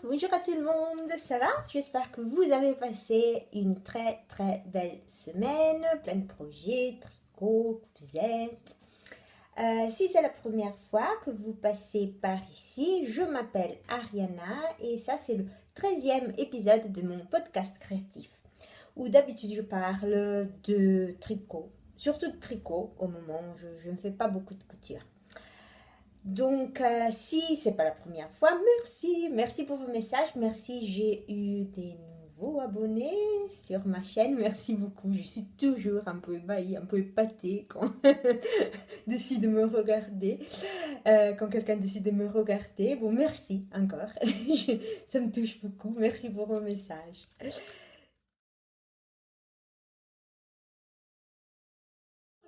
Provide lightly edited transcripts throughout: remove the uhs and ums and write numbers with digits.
Bonjour à tout le monde, ça va? J'espère que vous avez passé une très belle semaine, plein de projets, tricot, cousettes. Si c'est la première fois que vous passez par ici, je m'appelle Ariana et ça c'est le 13e épisode de mon podcast créatif où d'habitude je parle de tricot, surtout de tricot au moment où je ne fais pas beaucoup de couture. Donc, si c'est pas la première fois, merci pour vos messages, merci, j'ai eu des nouveaux abonnés sur ma chaîne, merci beaucoup, je suis toujours un peu ébahie, un peu épatée quand décide de me regarder, quand quelqu'un décide de me regarder, bon merci encore, ça me touche beaucoup, merci pour vos messages.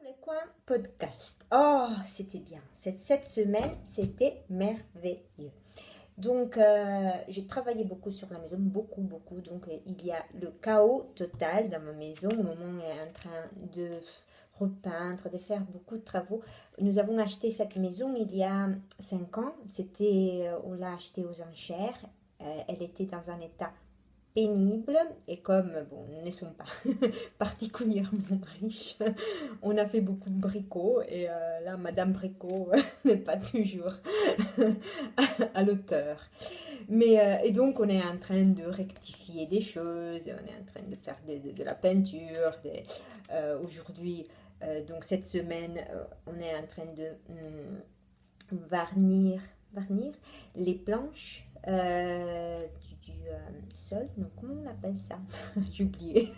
Le coin podcast, oh c'était bien, cette semaine c'était merveilleux. Donc, j'ai travaillé beaucoup sur la maison, beaucoup. Donc, il y a le chaos total dans ma maison au moment où on est en train de repeindre, de faire beaucoup de travaux. Nous avons acheté cette maison il y a 5 ans. On l'a achetée aux enchères. Elle était dans un état pénible et comme bon, nous ne sommes pas particulièrement riches, on a fait beaucoup de bricots et là, Madame Bricot n'est pas toujours à l'auteur. Et donc, on est en train de rectifier des choses, on est en train de faire de la peinture. Aujourd'hui, donc cette semaine, on est en train de varnir les planches du sol. Donc, comment on appelle ça? J'ai oublié.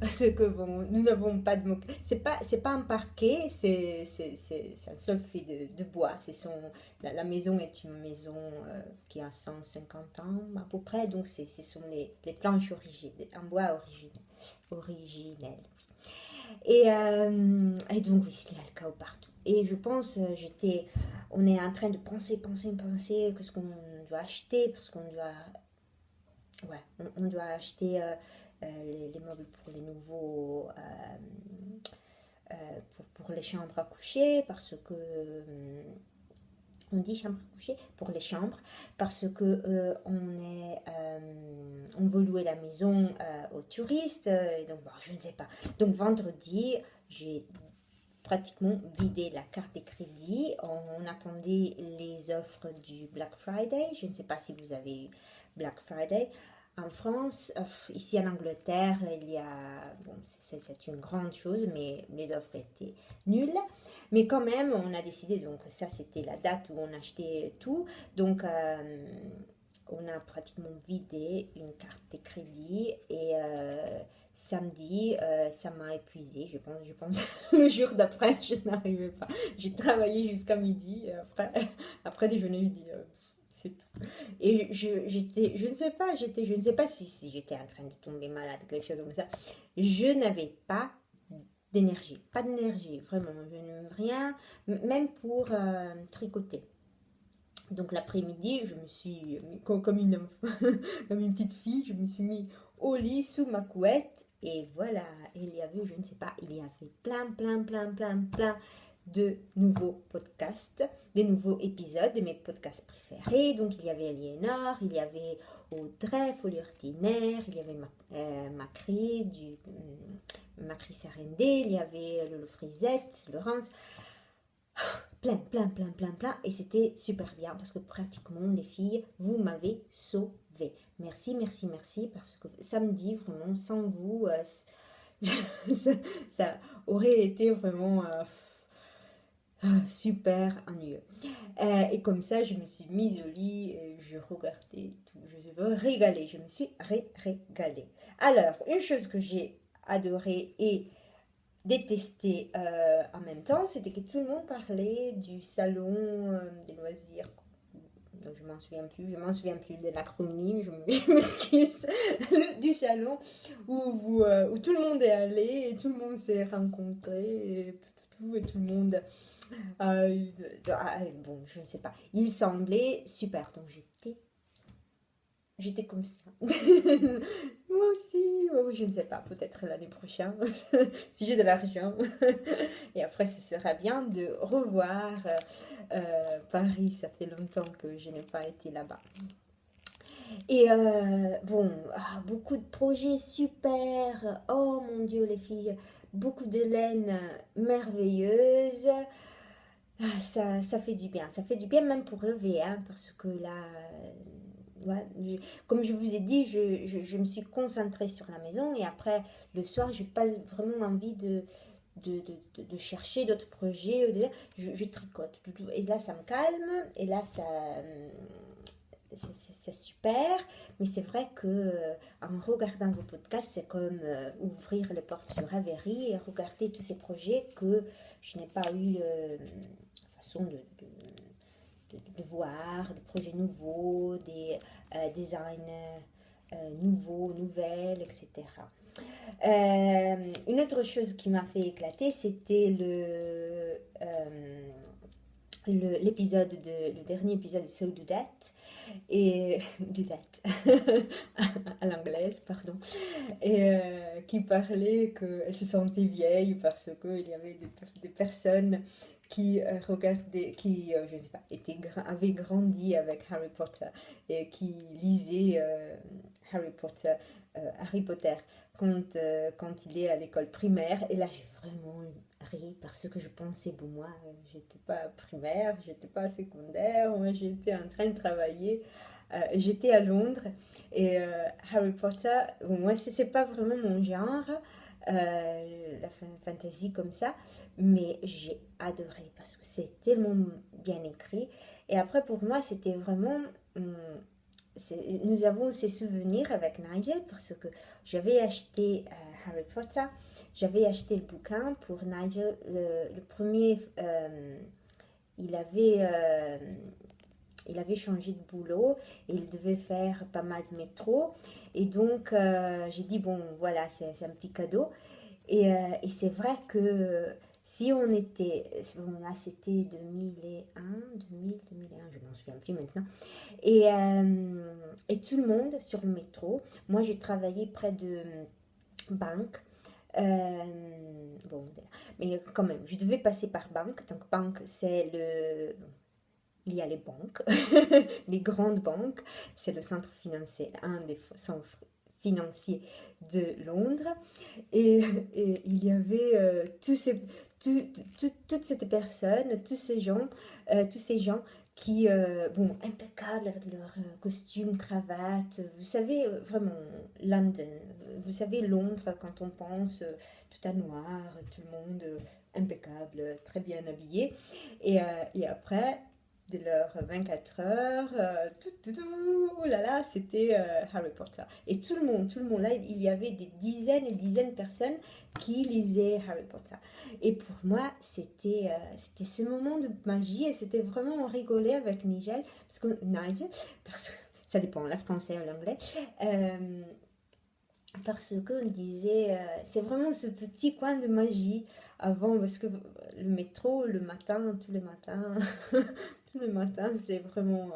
Parce que bon, nous n'avons pas de moquette. C'est pas un parquet, c'est un sol fait de bois. La maison est une maison qui a 150 ans à peu près. Donc, ce sont les planches originelles, en bois originel. Et donc, oui, il y a le chaos partout. Et je pense, on est en train de penser, qu'est-ce qu'on doit acheter, parce qu'on doit, ouais, on doit acheter les meubles pour les nouveaux, pour les chambres à coucher, parce que on dit chambre à coucher pour les chambres parce que on veut louer la maison aux touristes et donc bon, je ne sais pas. Donc vendredi, j'ai pratiquement vidé la carte de crédit. On attendait les offres du Black Friday. Je ne sais pas si vous avez Black Friday. En France, ici en Angleterre, il y a, bon, c'est une grande chose, mais les offres étaient nulles. Mais quand même, on a décidé, donc ça c'était la date où on achetait tout. Donc on a pratiquement vidé une carte de crédit et samedi, ça m'a épuisé. Je pense le jour d'après, je n'arrivais pas. J'ai travaillé jusqu'à midi et après déjeuner, je dis c'est tout. Et je ne sais pas si j'étais en train de tomber malade, quelque chose comme ça. Je n'avais pas d'énergie, vraiment. Je n'aime rien, même pour tricoter. Donc l'après-midi, je me suis, comme une, comme une petite fille, je me suis mis au lit sous ma couette et voilà, il y avait, je ne sais pas, il y avait plein de nouveaux podcasts, des nouveaux épisodes de mes podcasts préférés. Donc il y avait Aliénor, il y avait Audrey, Folie Ordinaire, il y avait Macri Sarendé, il y avait Lolo Frisette, Laurence, plein. Et c'était super bien parce que pratiquement, les filles, vous m'avez sauvé. Merci, parce que samedi, vraiment, sans vous, ça aurait été vraiment super ennuyeux. Et comme ça, je me suis mise au lit et je regardais tout. Je me suis régalée. Je me suis régalée. Alors, une chose que j'ai adorée et détesté en même temps, c'était que tout le monde parlait du salon des loisirs. Donc, je m'en souviens plus de l'acronyme, je m'excuse, du salon où tout le monde est allé et tout le monde s'est rencontré et tout le monde, bon, je ne sais pas, il semblait super, donc j'étais j'étais comme ça. Moi aussi, oh, je ne sais pas, peut-être l'année prochaine, si j'ai de l'argent. Et après, ce sera bien de revoir Paris. Ça fait longtemps que je n'ai pas été là-bas. Et bon, beaucoup de projets super. Oh mon Dieu, les filles, beaucoup de laine merveilleuse. Ça fait du bien. Ça fait du bien même pour rêver, hein, parce que là, ouais, comme je vous ai dit, je me suis concentrée sur la maison et après, le soir, je n'ai pas vraiment envie de chercher d'autres projets. Je tricote. Et là, ça me calme. Et là, c'est super, mais c'est vrai que en regardant vos podcasts, c'est comme ouvrir les portes sur Ravelry et regarder tous ces projets que je n'ai pas eu façon de voir, des projets nouveaux, des designs nouveaux, nouvelles, etc. Une autre chose qui m'a fait éclater, c'était le dernier épisode de So Do That et du date à l'anglaise, pardon, et qui parlait qu'elle se sentait vieille parce qu'il y avait des personnes qui regardaient, qui, je ne sais pas, avaient grandi avec Harry Potter et qui lisaient Harry Potter quand il est à l'école primaire. Et là, j'ai vraiment ri parce que je pensais, bon, moi, j'étais pas primaire, j'étais pas secondaire, moi, j'étais en train de travailler. J'étais à Londres et Harry Potter, bon, moi, c'est pas vraiment mon genre, la fantasy comme ça, mais j'ai adoré parce que c'est tellement bien écrit. Et après, pour moi, c'était vraiment. Nous avons ces souvenirs avec Nigel parce que j'avais acheté Harry Potter, j'avais acheté le bouquin pour Nigel, le premier, il avait, euh, il avait changé de boulot et il devait faire pas mal de métro. Et donc, j'ai dit, bon, voilà, c'est un petit cadeau. Et c'est vrai que si on était, bon, là c'était 2001, 2000, 2001, je m'en souviens plus maintenant, et tout le monde sur le métro, moi j'ai travaillé près de banque, euh, bon, mais quand même, je devais passer par banque, donc banque c'est il y a les banques, les grandes banques, c'est le centre financier, un des centres financiers de Londres. Et, et il y avait toutes ces personnes, tous ces gens qui, bon, impeccables avec leur costume, cravate. Vous savez, vraiment, London, vous savez, Londres, quand on pense tout à noir, tout le monde impeccable, très bien habillé. Et après, de leurs 24 heures, oh là là, c'était Harry Potter. Et tout le monde, là, il y avait des dizaines et dizaines de personnes qui lisaient Harry Potter. Et pour moi, c'était ce moment de magie et c'était vraiment, on rigolait avec Nigel, parce que ça dépend, la français ou l'anglais, parce qu'on disait, c'est vraiment ce petit coin de magie avant, parce que le métro, le matin, tous les matins, tous les matins, c'est vraiment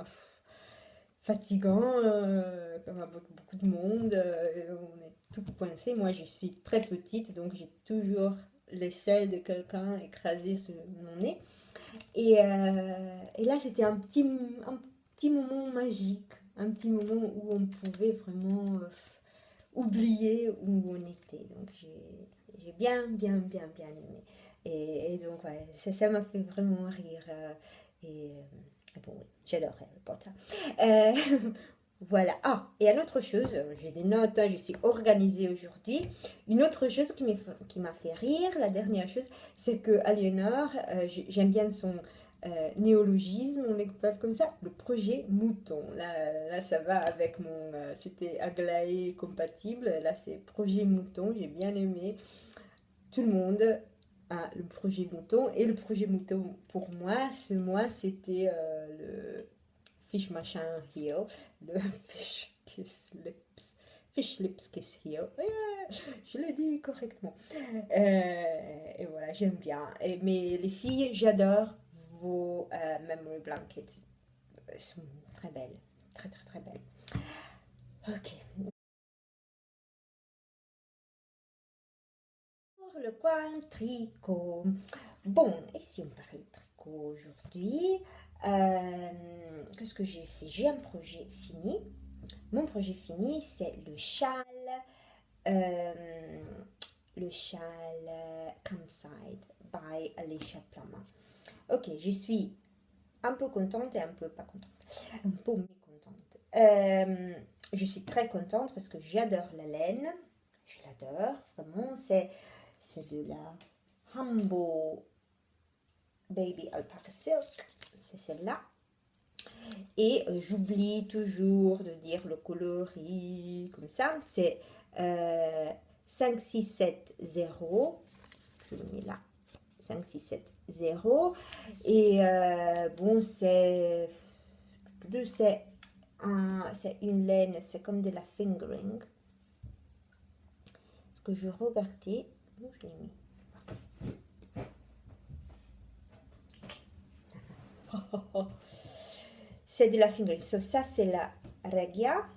fatigant, avec beaucoup de monde, on est tout coincé. Moi, je suis très petite, donc j'ai toujours l'échelle de quelqu'un écrasée sur mon nez. Et là, c'était un petit moment magique, un petit moment où on pouvait vraiment oublier où on était. Donc, j'ai bien aimé. Et donc, ouais, ça m'a fait vraiment rire. Bon, oui, j'adore Harry Potter. Euh, voilà. Ah, et une autre chose, j'ai des notes, hein, je suis organisée aujourd'hui. Une autre chose qui m'a fait rire, la dernière chose, c'est que Aliénor, j'aime bien son néologisme, on l'appelle comme ça, le projet mouton. Là ça va avec mon. C'était Aglaé compatible, là c'est projet mouton, j'ai bien aimé. Tout le monde a le projet mouton, et le projet mouton pour moi, ce mois, c'était le Fish Machin Heel, le Fish Kiss Lips. Fish Lips Kiss Heel. Yeah, je l'ai dit correctement. Et voilà, j'aime bien. Mais les filles, j'adore vos Memory Blankets. Elles sont très belles. Très, très, très belles. Ok. Pour le coin tricot. Bon, et si on parlait de tricot aujourd'hui, qu'est-ce que j'ai fait? J'ai un projet fini. Mon projet fini, c'est euh, le châle Campside by Alicia Plama. Ok, je suis un peu contente et un peu pas contente. Un peu mécontente. Je suis très contente parce que j'adore la laine. Je l'adore, vraiment. C'est de la Humble Baby Alpaca Silk. C'est celle-là. Et j'oublie toujours de dire le coloris comme ça. C'est 5670. Je le mets là. 5670. Et bon, c'est une laine, c'est comme de la fingering. Ce que je regardais, où je l'ai mis? C'est de la fingering. So, ça, c'est la regia.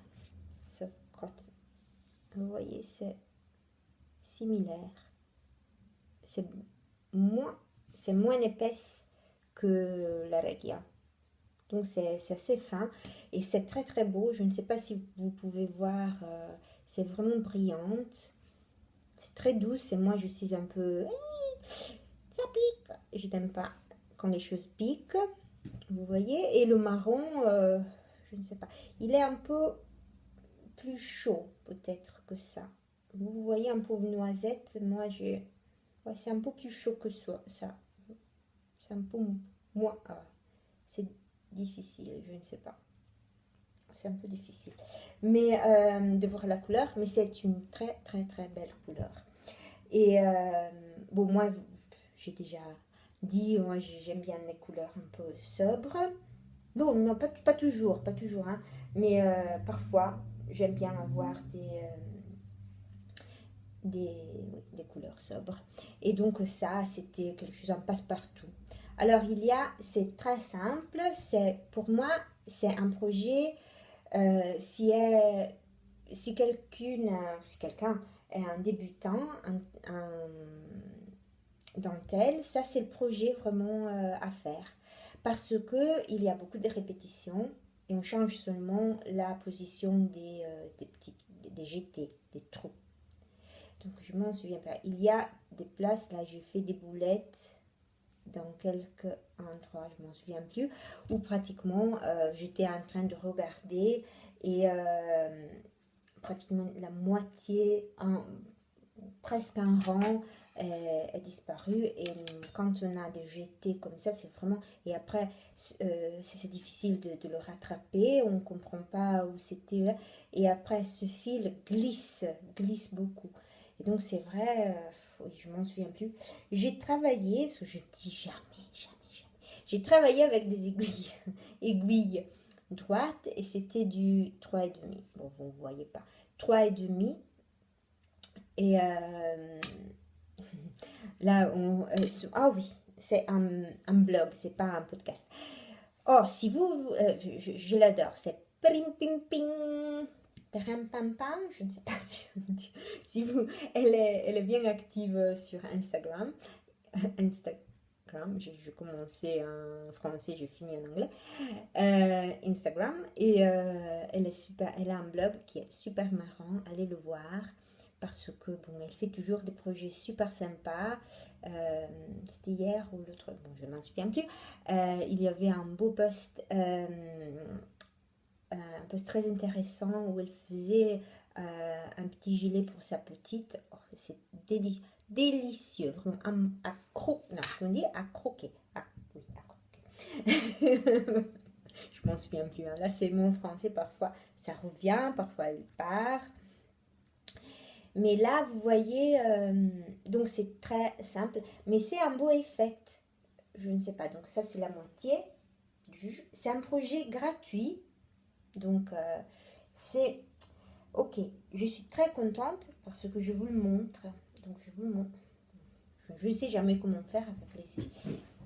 So, vous voyez, c'est similaire. C'est moins, c'est moins épaisse que la regia. Donc c'est assez fin et c'est très très beau. Je ne sais pas si vous pouvez voir, c'est vraiment brillante. C'est très douce et moi je suis un peu... Ça pique. Je n'aime pas quand les choses piquent. Vous voyez. Et le marron, je ne sais pas. Il est un peu plus chaud peut-être que ça. Vous voyez un peu noisette. Moi j'ai... Ouais, c'est un peu plus chaud que ça. C'est un peu moins... c'est difficile, je ne sais pas. C'est un peu difficile. Mais de voir la couleur. Mais c'est une très très très belle couleur. Et bon, moi, j'ai déjà dit, moi j'aime bien les couleurs un peu sobres. Bon, non, pas toujours, pas toujours, hein, mais parfois j'aime bien avoir des couleurs sobres. Et donc ça, c'était quelque chose, en passe-partout. Alors c'est très simple, pour moi, c'est un projet, euh, si, est- si quelqu'un est un débutant, un dentelle, ça c'est le projet vraiment à faire. Parce que il y a beaucoup de répétitions et on change seulement la position des petits, des GT, des trous. Donc je m'en souviens pas. Il y a des places, là j'ai fait des boulettes dans quelques endroits, je m'en souviens plus, où pratiquement j'étais en train de regarder et pratiquement la moitié, presque un rang est disparu. Et quand on a des jetés comme ça, c'est vraiment... Et après, c'est difficile de le rattraper, on ne comprend pas où c'était. Et après, ce fil glisse beaucoup. Et donc, c'est vrai, oui, je m'en souviens plus. J'ai travaillé, parce que je dis jamais, jamais, jamais. J'ai travaillé avec des aiguilles, aiguilles droites, et c'était du 3,5. Bon, vous ne voyez pas. 3,5. Et là, ah oui, c'est un blog, c'est pas un podcast. Oh, si vous, je l'adore, c'est prim pim ping, pam pam pam, je ne sais pas si, si vous, elle est bien active sur Instagram. Instagram, je commençais en français, je finis en anglais. Instagram, et elle est super, elle a un blog qui est super marrant, allez le voir parce que bon, elle fait toujours des projets super sympas. C'était hier ou l'autre, bon, je m'en souviens plus. Il y avait un beau post, un post très intéressant où elle faisait un petit gilet pour sa petite. Oh, c'est délicieux, vraiment non, on dit à croquer. Ah, oui, à croquer. Je m'en souviens plus, hein. Là, c'est mon français, parfois ça revient, parfois elle part. Mais là, vous voyez, donc c'est très simple, mais c'est un beau effet. Je ne sais pas, donc ça c'est la moitié. C'est un projet gratuit, donc c'est ok. Je suis très contente parce que je vous le montre. Donc je vous le montre. Je ne sais jamais comment faire avec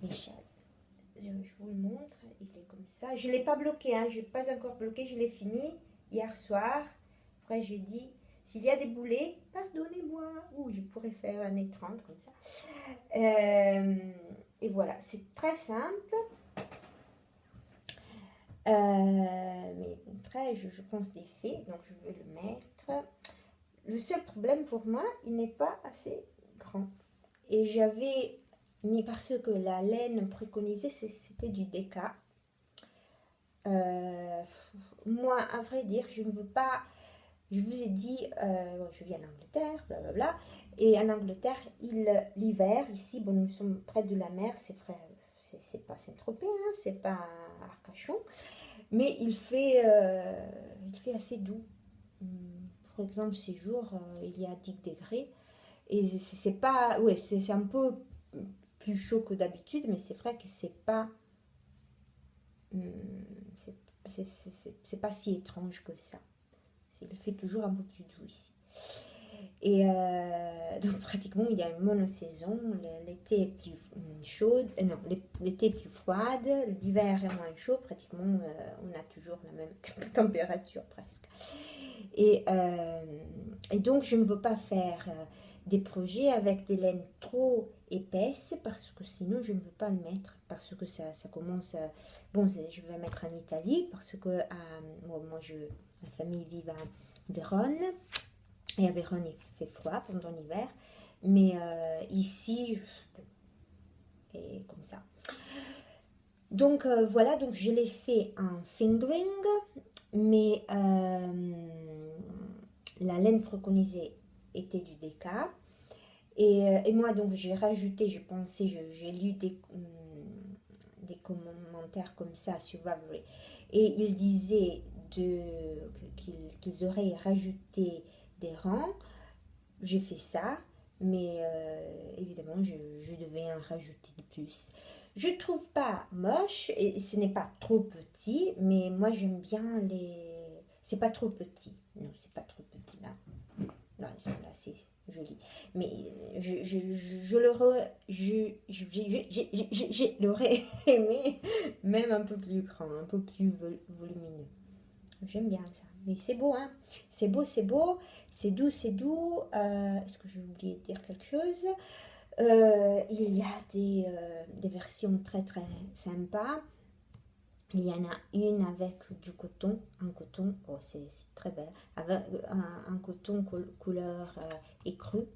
les chats. Je vous le montre, il est comme ça. Je ne l'ai pas bloqué, hein, je n'ai pas encore bloqué, je l'ai fini hier soir. Après, j'ai dit, s'il y a des boulets, pardonnez-moi. Ou je pourrais faire un étrange comme ça. Et voilà, c'est très simple. Mais très, je pense des faits, donc je vais le mettre. Le seul problème pour moi, il n'est pas assez grand. Et j'avais mis, parce que la laine préconisée, c'était du DK. Moi, à vrai dire, je ne veux pas. Je vous ai dit, je vis en Angleterre, blablabla. Et en Angleterre, l'hiver, ici, bon, nous sommes près de la mer, c'est vrai, c'est pas Saint-Tropez, hein, c'est pas Arcachon, mais il fait assez doux. Par exemple, ces jours, il y a 10 degrés. Et c'est pas. Ouais, c'est un peu plus chaud que d'habitude, mais c'est vrai que c'est pas. C'est c'est pas si étrange que ça. Il fait toujours un peu plus doux ici. Et donc pratiquement il y a une monosaison. L'été est plus chaude, non, l'été est plus froide, l'hiver est moins chaud. Pratiquement on a toujours la même température presque. Et donc je ne veux pas faire des projets avec des laines trop épaisses parce que sinon je ne veux pas le mettre parce que ça commence à... Bon, je vais mettre en Italie parce que bon, ma famille vit à Vérone et à Vérone il fait froid pendant l'hiver, mais ici et comme ça. Donc voilà, donc je l'ai fait en fingering, mais la laine préconisée était du DK. Et moi, donc, j'ai rajouté, j'ai pensé, j'ai lu des commentaires comme ça sur Ravelry. Et ils disaient qu'ils auraient rajouté des rangs. J'ai fait ça, mais évidemment, je devais en rajouter de plus. Je trouve pas moche, et ce n'est pas trop petit, mais moi, j'aime bien les... C'est pas trop petit. Non, c'est pas trop petit, là. Non, ils sont là, c'est joli. Mais l'aurais aimé même un peu plus grand, un peu plus volumineux. J'aime bien ça. Mais c'est beau, hein. C'est beau, c'est beau. C'est doux, c'est doux. Est-ce que j'ai oublié de dire quelque chose? Il y a des versions très très sympas. Il y en a une avec du coton, un coton, oh c'est très belle, avec un coton couleur écru.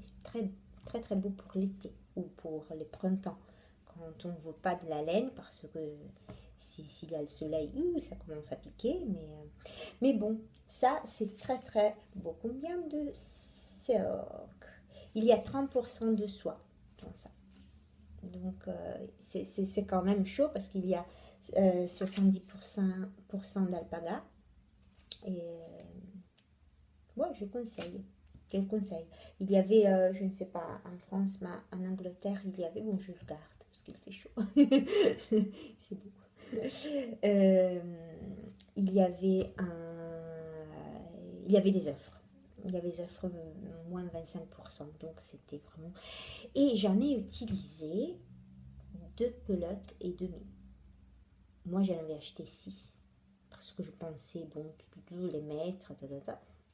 C'est très très très beau pour l'été ou pour les printemps, quand on ne veut pas de la laine, parce que s'il y a le soleil, ça commence à piquer, mais bon, ça c'est très très beau. Combien de silk? Il y a 30% de soie dans ça. Donc c'est quand même chaud parce qu'il y a 70% d'alpaga. Et moi, je conseille. Quel conseil? Il y avait, je ne sais pas, en France, mais en Angleterre, il y avait, bon, je le garde parce qu'il fait chaud. C'est beau. Il y avait des offres. Il y avait des offres moins de 25%. Donc, c'était vraiment... Et j'en ai utilisé 2 pelotes et demi. Moi, j'en avais acheté 6 parce que je pensais, bon, les mettre,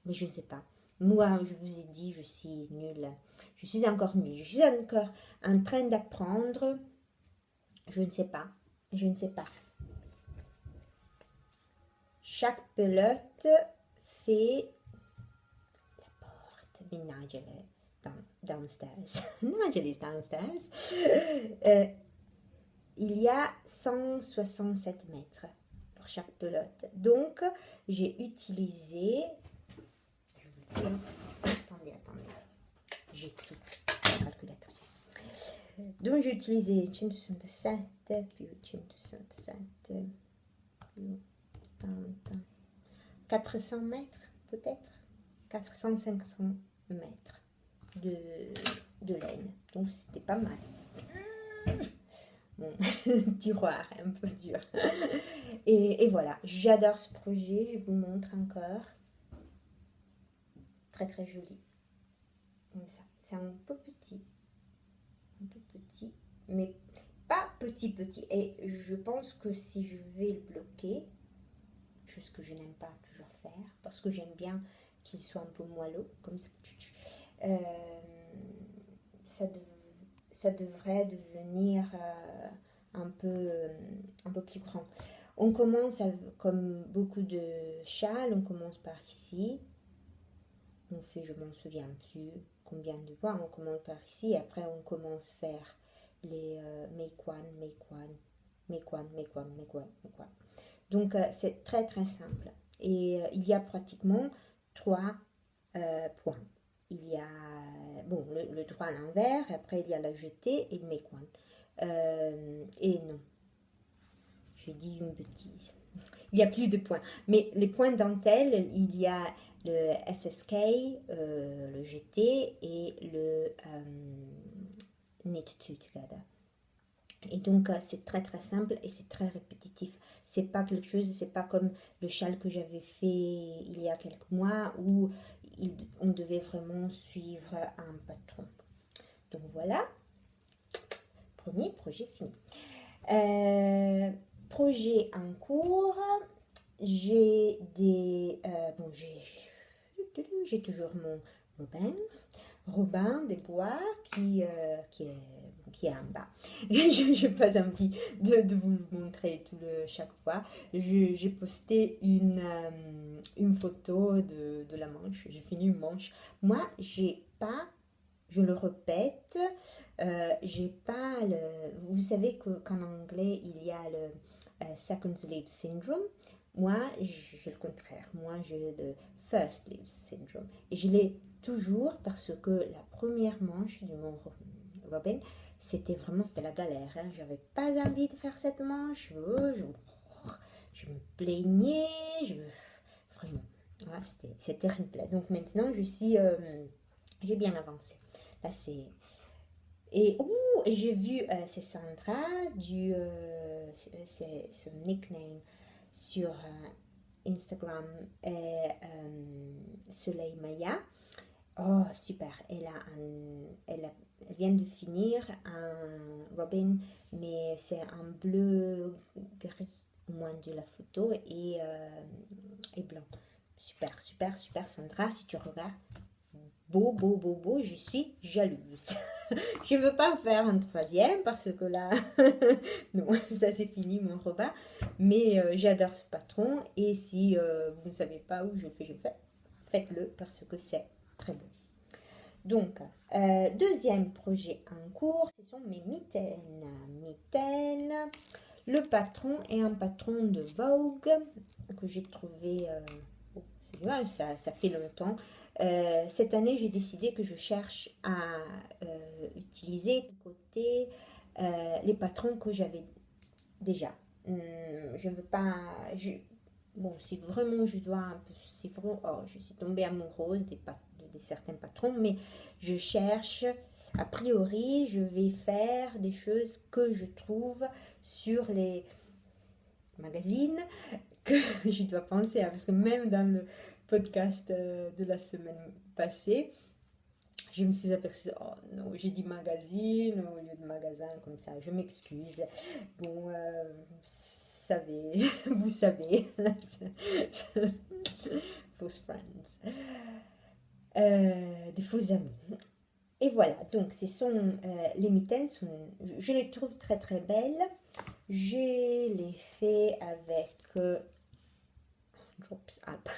mais je ne sais pas. Moi, je vous ai dit, je suis nulle. Je suis encore nulle. Je suis encore en train d'apprendre. Je ne sais pas. Je ne sais pas. Chaque pelote fait la porte. Mais Nigel est downstairs. Nigel is downstairs. Il y a 167 mètres pour chaque pelote. Donc, j'ai utilisé... Attendez. J'ai tout la calculatrice. Donc, j'ai utilisé 167, puis 167, puis 400 mètres, peut-être. 400-500 mètres de laine. Donc, c'était pas mal. Bon, tiroir, un peu dur. Et voilà, j'adore ce projet, je vous montre encore. Très très joli. Comme ça, c'est un peu petit, mais pas petit. Et je pense que si je vais le bloquer, chose que je n'aime pas toujours faire, parce que j'aime bien qu'il soit un peu moelleux, comme ça. Euh, ça, ça devrait devenir un peu plus grand. On commence, comme beaucoup de châles, on commence par ici. On fait, je m'en souviens plus combien de fois, on commence par ici, et après on commence à faire les make one, make one, make one, make one, make one, make one. Donc c'est très très simple. Et il y a pratiquement 3 points. Il y a bon, le droit à l'envers, après il y a la jetée et le make one. Et non, j'ai dit une bêtise. Il y a plus de points. Mais les points dentelle, il y a le SSK, le GT et le Knit Two Together. Et donc, c'est très très simple et c'est très répétitif. C'est pas quelque chose, c'est pas comme le châle que j'avais fait il y a quelques mois où on devait vraiment suivre un patron. Donc voilà, premier projet fini. Projet en cours, j'ai j'ai toujours mon Robin des Bois qui est en bas. Je n'ai pas envie de vous le montrer chaque fois. J'ai posté une photo de la manche. J'ai fini une manche. Moi, j'ai pas, je le répète, j'ai pas le. Vous savez qu'en anglais, il y a le second sleeve syndrome. Moi, j'ai le contraire. Moi, j'ai le first sleeve syndrome. Et je l'ai toujours parce que la première manche de mon Robin, c'était la galère. Hein. J'avais pas envie de faire cette manche. Je me plaignais. Vraiment. Voilà, c'était terrible. Donc maintenant, j'ai bien avancé. Là, c'est. Et j'ai vu, c'est Sandra, c'est son nickname sur Instagram est Soleil Maya. Oh, super. Elle vient de finir un Robin, mais c'est un bleu gris, au moins de la photo, et blanc. Super, super, super, Sandra. Si tu regardes, beau, beau, beau, beau, je suis jalouse. Je ne veux pas faire un troisième parce que là, non, ça c'est fini mon repas. Mais j'adore ce patron et si vous ne savez pas où je fais, faites-le parce que c'est très beau. Donc, deuxième projet en cours, ce sont mes mitaines. Le patron est un patron de Vogue que j'ai trouvé, ça fait longtemps. Cette année, j'ai décidé que je cherche à utiliser de côté les patrons que j'avais déjà. Je ne veux pas. Bon, si vraiment je dois. Si vraiment, je suis tombée amoureuse de certains patrons, mais je cherche. A priori, je vais faire des choses que je trouve sur les magazines que je dois penser, parce que même dans le podcast de la semaine passée, je me suis aperçue, oh non, j'ai dit magazine au lieu de magasin, comme ça, je m'excuse. Bon, vous savez, faux friends, des faux amis. Et voilà, donc les mitaines, je les trouve très très belles. Je les fais avec Drops Up.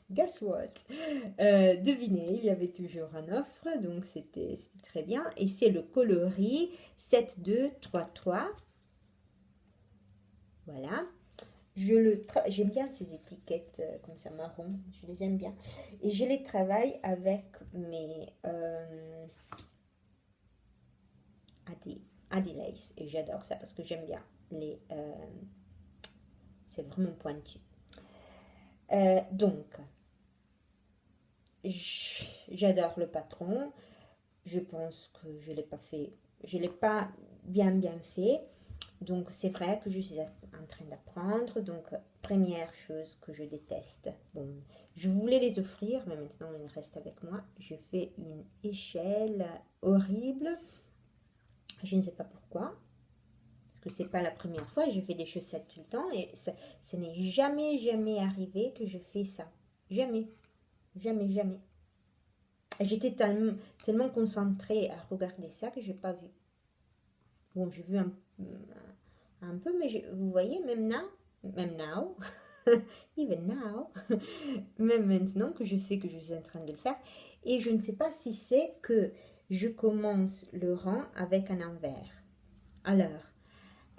Guess what? Devinez, il y avait toujours une offre, donc c'était très bien. Et c'est le coloris 7233. Voilà. J'aime bien ces étiquettes comme ça marron, je les aime bien. Et je les travaille avec mes Adilace. Et j'adore ça parce que j'aime bien c'est vraiment pointu. Donc, j'adore le patron. Je pense que je l'ai pas bien fait. Donc c'est vrai que je suis en train d'apprendre. Donc première chose que je déteste. Bon, je voulais les offrir, mais maintenant ils restent avec moi. Je fais une échelle horrible. Je ne sais pas pourquoi. parce que c'est pas la première fois, je fais des chaussettes tout le temps et ça n'est jamais arrivé que je fais ça. Jamais, jamais. J'étais tellement concentrée à regarder ça que j'ai pas vu. Bon, j'ai vu un peu, mais vous voyez, même now, even now, même maintenant que je sais que je suis en train de le faire, et je ne sais pas si c'est que je commence le rang avec un envers. Alors,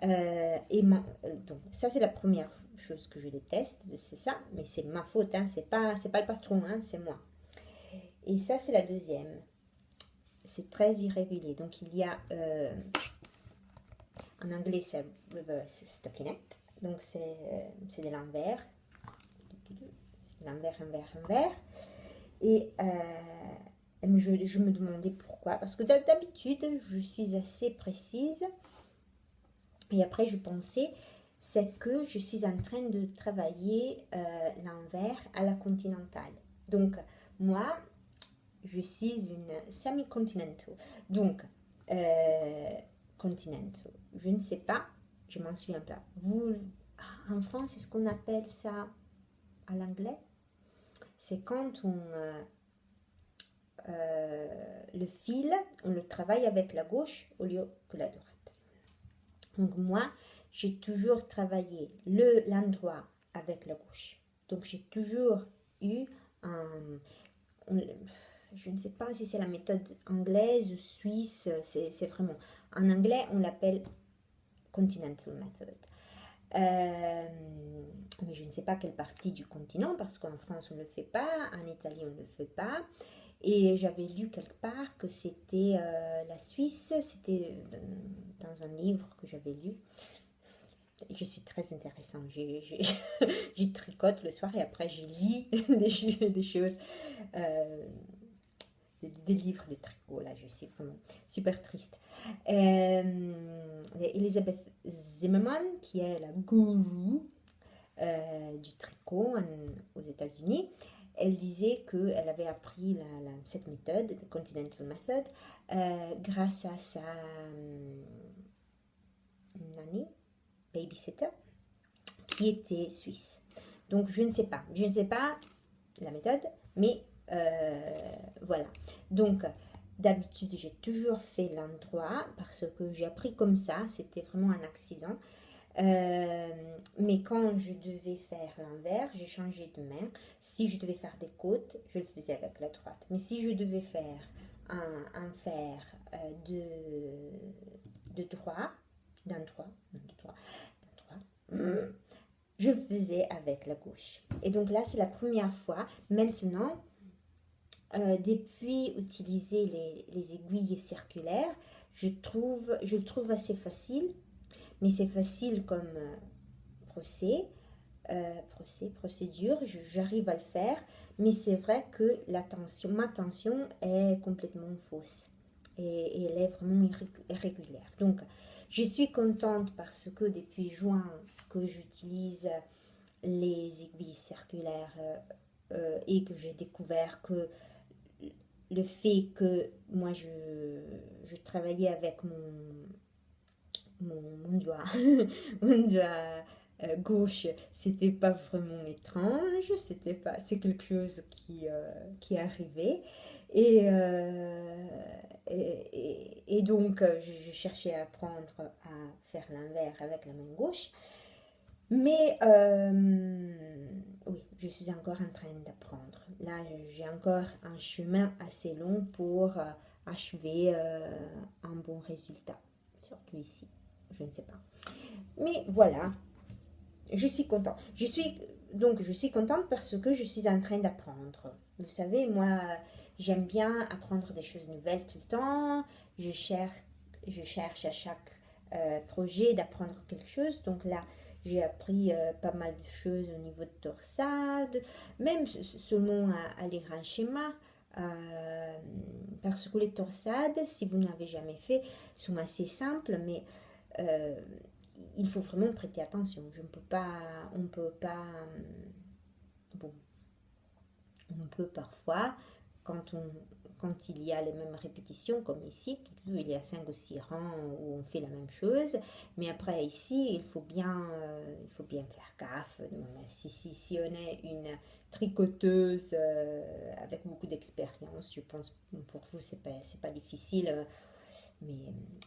donc ça c'est la première chose que je déteste, c'est ça, mais c'est ma faute, hein, c'est pas le patron, hein, c'est moi. Et ça c'est la deuxième. C'est très irrégulier. Donc il y a, en anglais c'est reverse stockinette, donc c'est de l'envers, l'envers, envers. Et je me demandais pourquoi, parce que d'habitude je suis assez précise. Et après je pensais, c'est que je suis en train de travailler l'envers à la continentale. Donc moi, je suis une semi-continental. Donc, continental, je ne sais pas, je m'en souviens pas. Vous, en France, est-ce qu'on appelle ça à l'anglais? C'est quand le fil, on le travaille avec la gauche au lieu que la droite. Donc moi, j'ai toujours travaillé l'endroit avec la gauche. Donc j'ai toujours eu un... je ne sais pas si c'est la méthode anglaise ou suisse, c'est vraiment... En anglais, on l'appelle Continental Method. Mais je ne sais pas quelle partie du continent, parce qu'en France, on ne le fait pas, en Italie, on ne le fait pas. Et j'avais lu quelque part que c'était la Suisse, c'était dans un livre que j'avais lu. Je suis très intéressante. Je tricote le soir et après je lis des choses, des livres de tricot. Là, je suis vraiment super triste. Elisabeth Zimmermann, qui est la gourou du tricot aux États-Unis, elle disait qu'elle avait appris cette méthode, la Continental Method, grâce à sa nanny, babysitter, qui était suisse. Donc je ne sais pas la méthode, mais voilà. Donc d'habitude j'ai toujours fait l'endroit parce que j'ai appris comme ça, c'était vraiment un accident. Mais quand je devais faire l'envers, j'ai changé de main. Si je devais faire des côtes, je le faisais avec la droite. Mais si je devais faire un fer de droit, d'un droit, je faisais avec la gauche. Et donc là, c'est la première fois. Maintenant, depuis utiliser les aiguilles circulaires, je le trouve assez facile. Mais c'est facile comme procédure, j'arrive à le faire, mais c'est vrai que ma tension est complètement fausse et elle est vraiment irrégulière. Donc, je suis contente parce que depuis juin que j'utilise les aiguilles circulaires et que j'ai découvert que le fait que moi je travaillais avec mon doigt, mon doigt gauche, c'était pas vraiment étrange, c'est quelque chose qui est arrivé. Et donc, je cherchais à apprendre à faire l'inverse avec la main gauche. Mais oui, je suis encore en train d'apprendre. Là, j'ai encore un chemin assez long pour achever un bon résultat, surtout ici. Je ne sais pas. Mais voilà, je suis contente. Je suis contente parce que je suis en train d'apprendre. Vous savez, moi, j'aime bien apprendre des choses nouvelles tout le temps. Je cherche à chaque projet d'apprendre quelque chose. Donc là, j'ai appris pas mal de choses au niveau de torsade, même seulement à lire un schéma. Parce que les torsades, si vous n'avez jamais fait, sont assez simples, mais il faut vraiment prêter attention. On peut pas, bon, on peut parfois, quand il y a les mêmes répétitions, comme ici, il y a 5 ou 6 rangs où on fait la même chose. Mais après, ici, il faut bien faire gaffe. Si on est une tricoteuse avec beaucoup d'expérience, je pense pour vous, c'est pas difficile.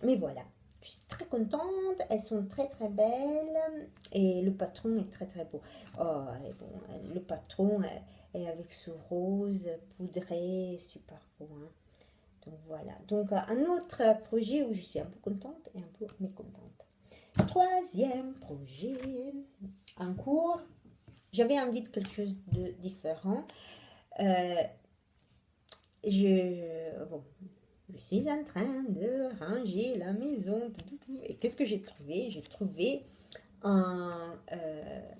Mais voilà. Je suis très contente, elles sont très très belles et le patron est très très beau. Oh, et bon, le patron est avec ce rose poudré, super beau. Hein. Donc voilà. Donc un autre projet où je suis un peu contente et un peu mécontente. Troisième projet, en cours. J'avais envie de quelque chose de différent. Bon, je suis en train de ranger la maison. Et qu'est-ce que j'ai trouvé? J'ai trouvé un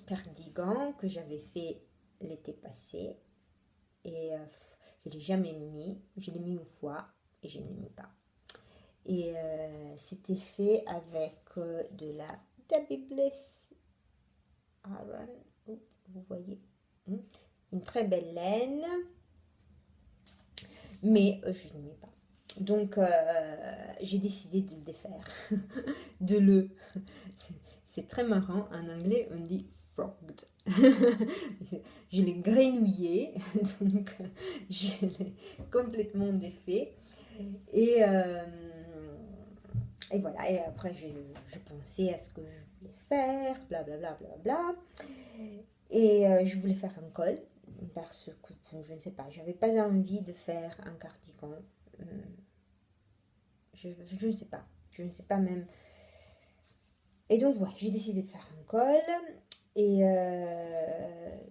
cardigan que j'avais fait l'été passé. Et je ne l'ai jamais mis. Je l'ai mis une fois et je ne l'ai mis pas. Et c'était fait avec de la Debbie Bliss Aran. Vous voyez, une très belle laine. Mais je ne mets pas. Donc, j'ai décidé de le défaire. C'est très marrant. En anglais, on dit frogged. Je l'ai grenouillé. Donc, je l'ai complètement défait. Et voilà. Et après, je pensais à ce que je voulais faire. Blablabla. Bla, bla, bla, bla. Et je voulais faire un col. Parce que, je ne sais pas, j'avais pas envie de faire un cardigan. Je ne sais pas même. Et donc, ouais, j'ai décidé de faire un col. Et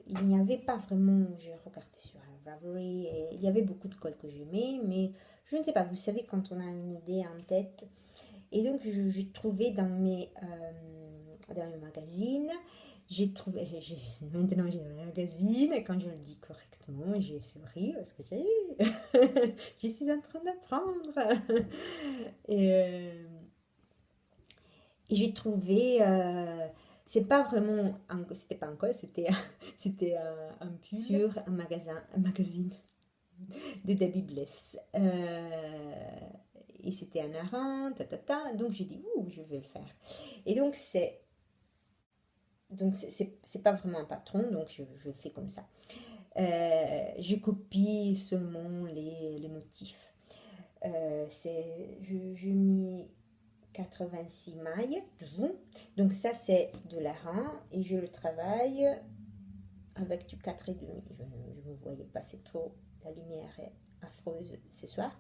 il n'y avait pas vraiment, j'ai regardé sur Ravelry, et il y avait beaucoup de cols que j'aimais, mais je ne sais pas, vous savez, quand on a une idée en tête. Et donc, j'ai trouvé dans mes magazines. Maintenant j'ai un magazine, et quand je le dis correctement, j'ai souri parce que je suis en train d'apprendre. Et j'ai trouvé, c'est pas vraiment, c'était pas un col, c'était un pull sur un magazine de Debbie Bliss. Et c'était un aran, donc j'ai dit, je vais le faire. Et donc c'est pas vraiment un patron, donc je le fais comme ça. Je copie seulement les motifs. J'ai mis 86 mailles, donc ça c'est de l'airain et je le travaille avec du 4,5. Je ne voyais pas, c'est trop, la lumière est affreuse ce soir.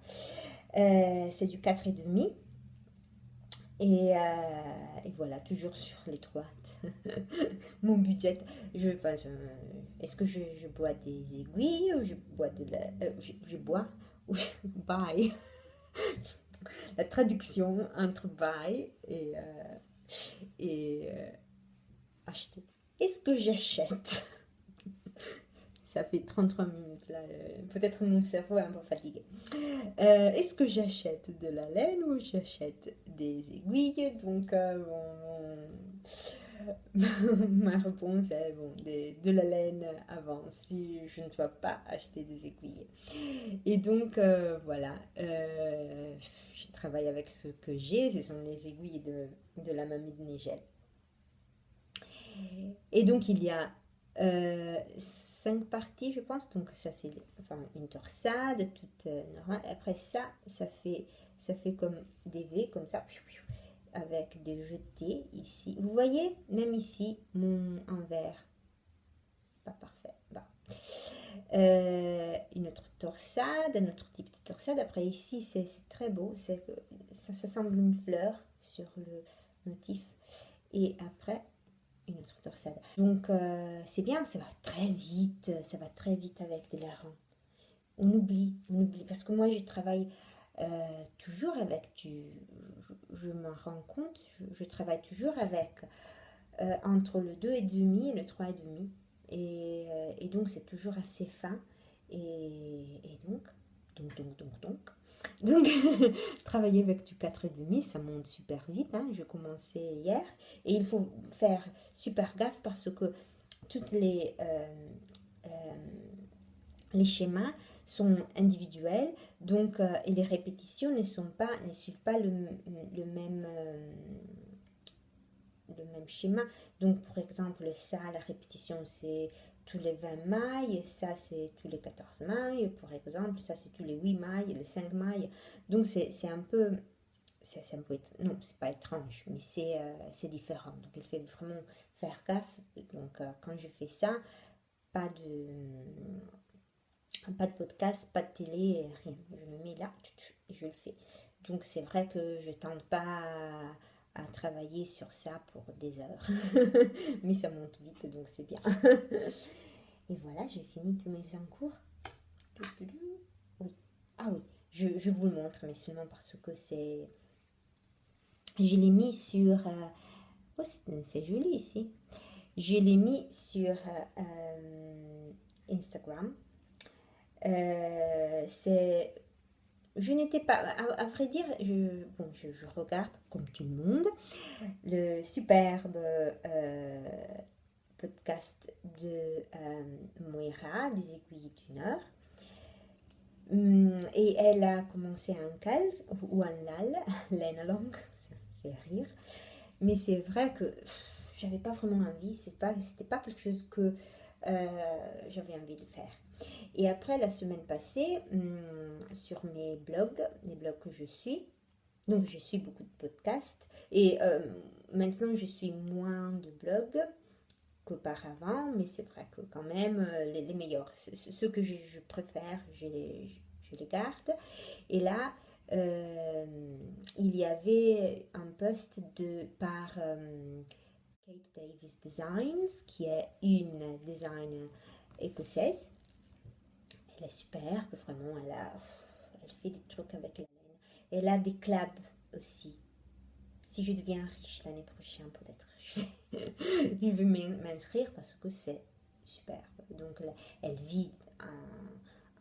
C'est du 4,5. Et voilà, toujours sur les droites. Mon budget, je pense, est-ce que je bois des aiguilles ou je bois de la... je bois ou je buy. La traduction entre buy et acheter. Est-ce que j'achète? Ça fait 33 minutes là, peut-être mon cerveau est un peu fatigué. Est-ce que j'achète de la laine ou j'achète des aiguilles? Donc ma réponse est de la laine avant si je ne dois pas acheter des aiguilles. Et donc voilà, je travaille avec ce que j'ai, ce sont les aiguilles de la mamie de Nigel. Et donc il y a 5 parties je pense, donc ça c'est une torsade toute après ça fait comme des V comme ça avec des jetés ici, vous voyez, même ici mon envers pas parfait, une autre torsade, un autre type de torsade. Après ici c'est très beau, ça semble une fleur sur le motif, et après une autre torsade. Donc c'est bien, ça va très vite avec des larrons. On oublie, parce que moi je travaille toujours avec je me rends compte, je travaille toujours avec entre le 2,5 et le 3,5. Et donc c'est toujours assez fin. Et donc, travailler avec du 4,5, ça monte super vite. Hein. Je commençais hier. Et il faut faire super gaffe parce que toutes les schémas sont individuelles, donc et les répétitions ne suivent pas même le même schéma. Donc par exemple ça, la répétition c'est tous les 20 mailles, ça c'est tous les 14 mailles, par exemple, ça c'est tous les 8 mailles, les 5 mailles. Donc c'est un peu, non, c'est pas étrange, mais c'est différent. Donc il faut vraiment faire gaffe. Donc quand je fais ça, pas de podcast, pas de télé, rien. Je me mets là et je le fais. Donc c'est vrai que je tente pas à travailler sur ça pour des heures. Mais ça monte vite, donc c'est bien. Et voilà, j'ai fini tous mes encours. Oui. Ah oui, je vous le montre, mais seulement parce que c'est... Je l'ai mis sur... Oh, c'est joli ici. Je l'ai mis sur Instagram. C'est... Je n'étais pas... À vrai dire, je regarde, comme tout le monde, le superbe podcast de Moira, des aiguilles d'une heure. Et elle a commencé un cal ou un lal, Lena Long, ça me fait rire. Mais c'est vrai que j'avais pas vraiment envie, c'était pas quelque chose que j'avais envie de faire. Et après, la semaine passée, sur mes blogs, les blogs que je suis, donc je suis beaucoup de podcasts, et maintenant je suis moins de blogs qu'auparavant, mais c'est vrai que quand même, les meilleurs, ceux que je préfère, je les garde. Et là, il y avait un post par Kate Davis Designs, qui est une designer écossaise. Elle est superbe, vraiment, elle fait des trucs avec la laine. Elle a des clubs aussi. Si je deviens riche l'année prochaine, peut-être je vais m'inscrire parce que c'est superbe. Donc elle vit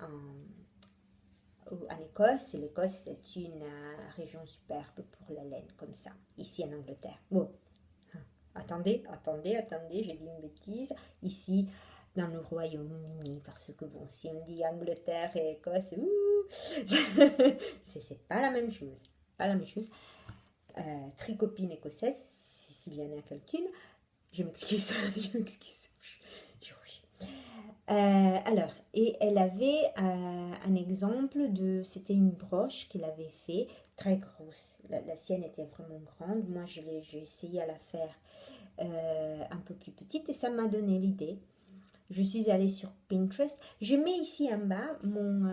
en Écosse, et l'Écosse c'est une région superbe pour la laine, comme ça, ici en Angleterre. Bon, attendez, j'ai dit une bêtise. Ici, dans le Royaume-Uni, parce que bon, si on dit Angleterre et Écosse, c'est pas la même chose. Pas la même chose. Tricopine écossaise, s'il y en a quelqu'une, je m'excuse, je m'excuse. Alors, et elle avait un exemple c'était une broche qu'elle avait fait, très grosse. La sienne était vraiment grande. Moi, j'ai essayé à la faire un peu plus petite et ça m'a donné l'idée. Je suis allée sur Pinterest. Je mets ici en bas mon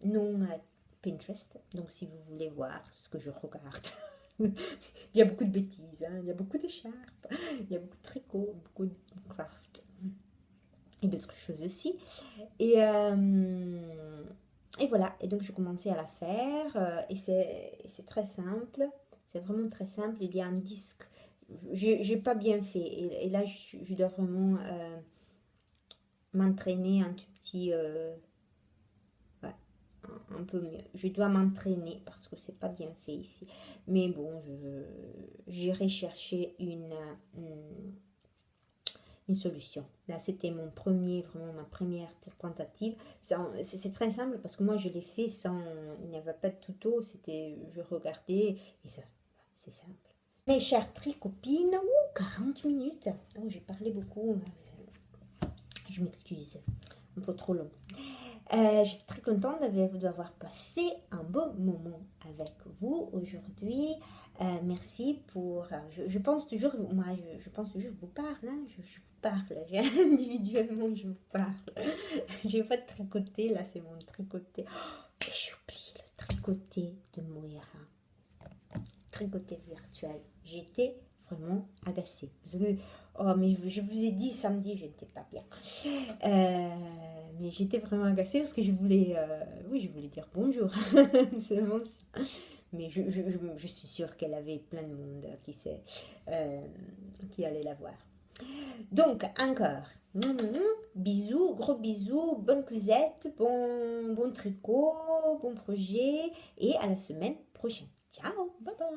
nom Pinterest. Donc, si vous voulez voir ce que je regarde. Il y a beaucoup de bêtises, hein. Il y a beaucoup d'écharpes, il y a beaucoup de tricot, beaucoup de craft et d'autres choses aussi. Et voilà, et donc je commençais à la faire et c'est très simple, c'est vraiment très simple. Il y a un disque, j'ai pas bien fait et là je dois vraiment m'entraîner un tout petit... un peu mieux. Je dois m'entraîner parce que c'est pas bien fait ici. Mais bon, j'irai chercher une solution. Là, c'était ma première tentative. C'est très simple parce que moi, je l'ai fait sans... Il n'y avait pas de tuto. Je regardais et ça, c'est simple. Mes chères tricopines, 40 minutes. Oh, j'ai parlé beaucoup. Je m'excuse. Un peu trop long. Je suis très contente d'avoir passé un beau moment avec vous aujourd'hui. Merci pour... je pense toujours, moi, je pense toujours, je vous parle, hein, je vous parle, individuellement, je vous parle. Je vais pas tricoter, là, c'est mon tricoté. Oh, j'ai oublié le tricoté de Moira. Tricoté virtuel. J'étais vraiment agacée. Oh, mais je vous ai dit samedi, je n'étais pas bien. Mais j'étais vraiment agacée parce que je voulais dire bonjour. C'est vraiment ça. Mais je suis sûre qu'elle avait plein de monde qui allait la voir. Donc, encore. Bisous, gros bisous, bonne cuisette, bon tricot, bon projet et à la semaine prochaine. Ciao, bye bye.